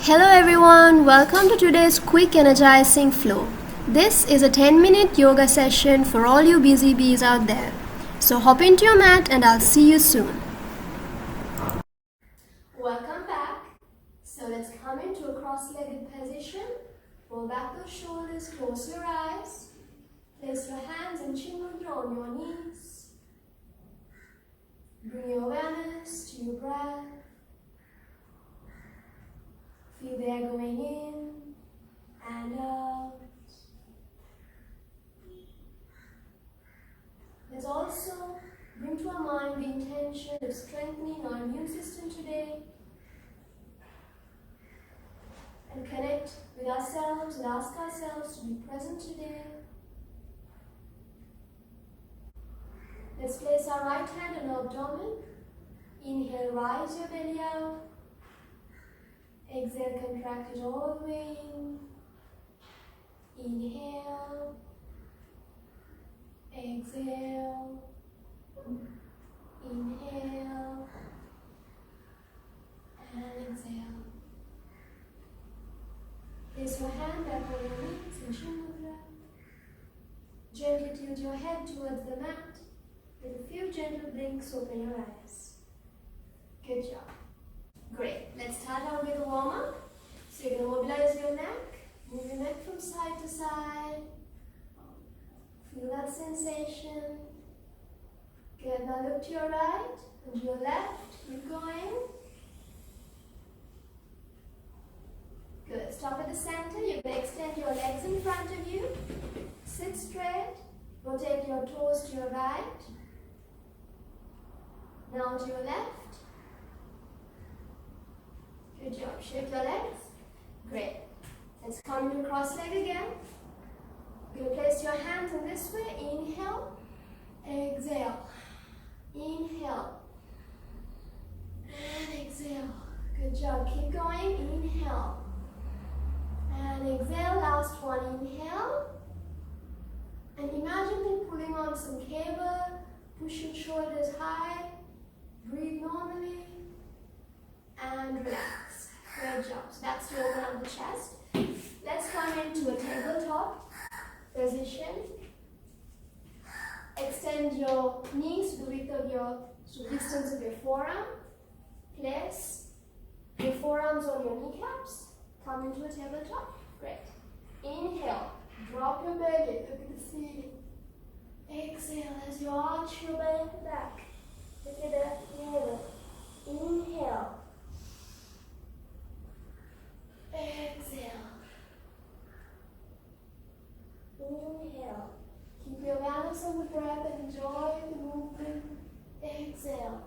Hello everyone, welcome to today's quick energizing flow. This is a 10-minute yoga session for all you busy bees out there. So hop into your mat and I'll see you soon. Welcome back. So let's come into a cross-legged position. Roll back those shoulders, close your eyes. Place your hands and chin mudra on your knees. Bring your awareness to your breath. Feel the air going in and out. Let's also bring to our mind the intention of strengthening our immune system today and connect with ourselves and ask ourselves to be present today. Let's place our right hand on our abdomen. Inhale, rise your belly out. Exhale, contract it all the way in. Inhale. Exhale. Inhale. And exhale. Place your hand back on your knees in Chin Mudra. Gently tilt your head towards the mat. With a few gentle blinks, open your eyes. Good job. Great. Let's start out with a warm-up. So you're going to mobilize your neck. Move your neck from side to side. Feel that sensation. Good. Now look to your right and your left. Keep going. Good. Stop at the center. You're going to extend your legs in front of you. Sit straight. Rotate your toes to your right. Now to your left. Good job. Shift your legs. Great. Let's come into cross leg again. You're going to place your hands in this way. Inhale. Exhale. Inhale. And exhale. Good job. Keep going. Inhale. And exhale. Last one. Inhale. And imagine me pulling on some cable. Push your shoulders high. Breathe normally. And relax. Great job. So that's to open up the chest. Let's come into a tabletop position. Extend your knees to the width of to the distance of your forearm. Place your forearms on your kneecaps. Come into a tabletop. Great. Inhale. Drop your belly. Look at the ceiling. Exhale as you arch your belly back. Look at the navel. Inhale. Exhale. Inhale. Keep your balance on the breath and enjoy the movement. Exhale.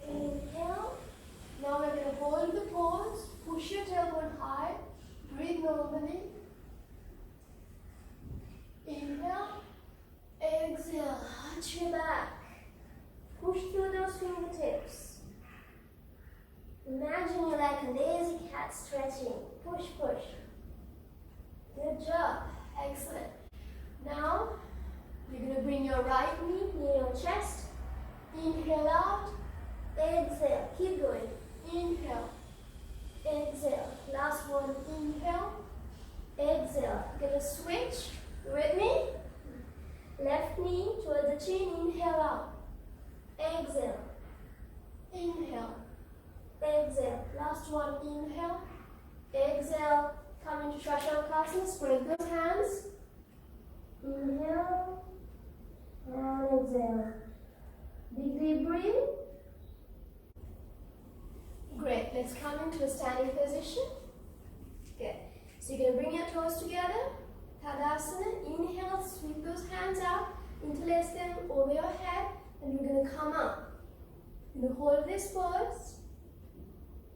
Inhale. Now we're going to hold the pose. Push your tailbone high. Breathe normally. Inhale. Exhale. Arch your back. Push through those fingertips. Imagine you're like a lazy cat stretching. Push, push. Good job. Excellent. Now, you're going to bring your right knee near your chest. Inhale out. Exhale. Keep going. Inhale. Exhale. Last one. Inhale. Exhale. You're going to switch. You with me? Left knee towards the chin. Inhale out. Exhale. Inhale. Exhale. Last one. Inhale. Exhale. Come into Shashankasana. Spread those hands. Inhale. And exhale. Big deep breathe. Great. Let's come into a standing position. Good. So you're going to bring your toes together. Tadasana. Inhale. Sweep those hands out. Interlace them over your head. And you're going to come up. You're going to hold this pose.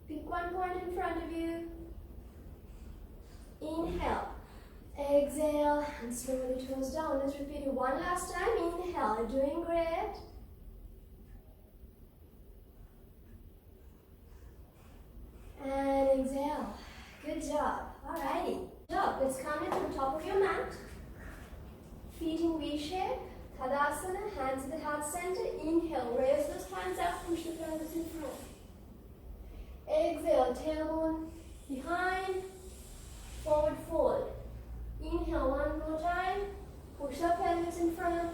Pick one point in front of you. Inhale. Exhale. And slowly toes down. Let's repeat it one last time. Inhale. You're doing great. And exhale. Good job. Alrighty. Good job. Let's come into the top of your mat. Feet in V shape. Tadasana. Hands at the heart center. Inhale. Raise those hands up. Push the pelvis in front. tailbone behind, forward fold. Inhale one more time, push the pelvis in front.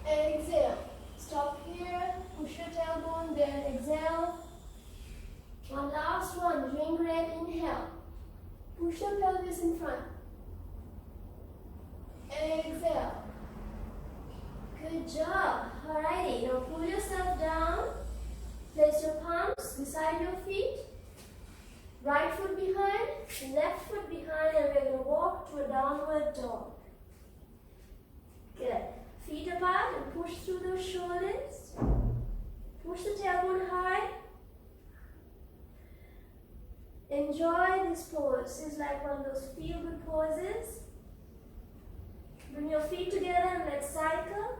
Exhale, stop here, push your tailbone, then exhale. One last one, doing great, inhale. Push the pelvis in front. Exhale. Good job. Alrighty, now pull yourself down. Place your palms beside your feet. Right foot behind, left foot behind, and we're going to walk to a downward dog. Good. Feet apart and push through those shoulders. Push the tailbone high. Enjoy this pose. It's like one of those feel-good poses. Bring your feet together and let's cycle.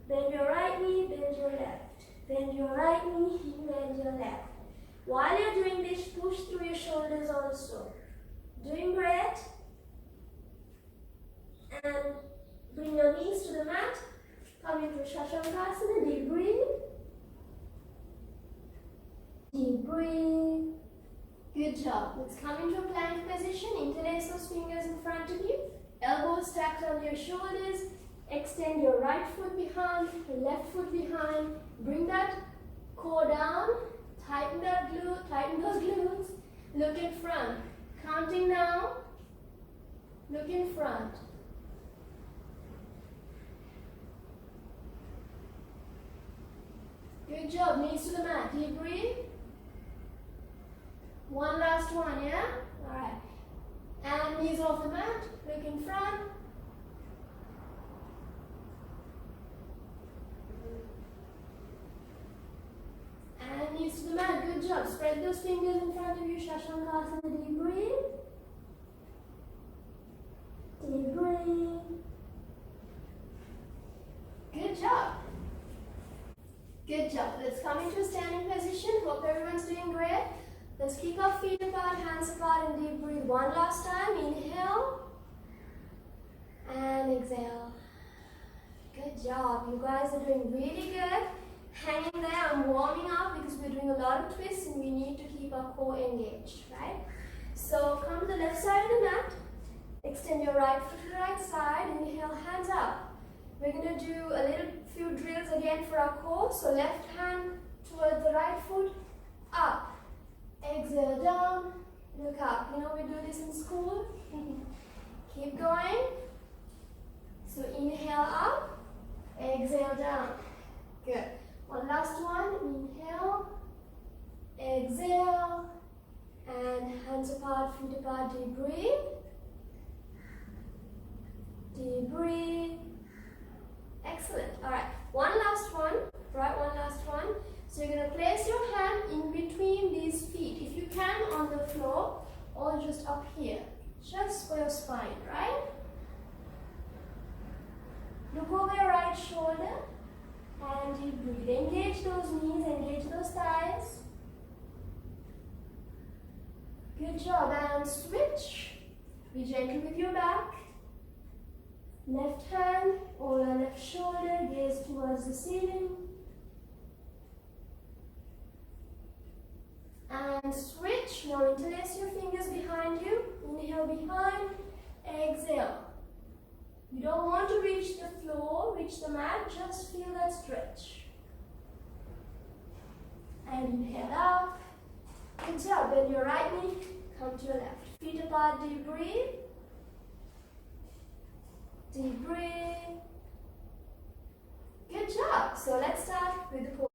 Bend your right knee, bend your left. Bend your right knee, bend your left. While you're doing this, push through your shoulders also. Doing great. And bring your knees to the mat. Come into Shashankasana. Deep breathe. Deep breathe. Good job. Let's come into a plank position. Interlace those fingers in front of you. Elbows stacked on your shoulders. Extend your right foot behind, left foot behind. Bring that core down. Tighten that glute, tighten those glutes. Look in front. Counting down. Look in front. Good job. Knees to the mat. Deep breathe. One last one, yeah? Alright. And knees off the mat. Look in front. And knees to the mat. Good job. Spread those fingers in front of you. Shashankasana. Deep breathe. Deep breathe. Good job. Good job. Let's come into a standing position. Hope everyone's doing great. Let's keep our feet apart, hands apart, and deep breathe one last time. Inhale. And exhale. Good job. You guys are doing really good. Hanging there. I'm warming up because we're doing a lot of twists and we need to keep our core engaged, right? So come to the left side of the mat. Extend your right foot to the right side. Inhale, hands up. We're going to do a little few drills again for our core. So left hand towards the right foot, up. Exhale down, look up. You know we do this in school. Keep going. So inhale up, exhale down. Good. One last one. Inhale, exhale, and hands apart, feet apart. Deep breathe. Deep breathe. Excellent. All right. One last one. Right. One last one. So you're going to place your hand in between these feet, if you can, on the floor or just up here, just for your spine, right? Look over your right shoulder and deep breathe. Engage those knees, engage those thighs. Good job. And switch. Be gentle with your back. Left hand or left shoulder, gaze towards the ceiling. And switch. Now interlace your fingers behind you. Inhale behind. Exhale. You don't want to reach the floor, reach the mat. Just feel that stretch. And inhale up. Good job. Bend your right knee. Come to your left. Feet apart. Deep breathe. Deep breathe. Good job. So let's start with the pose.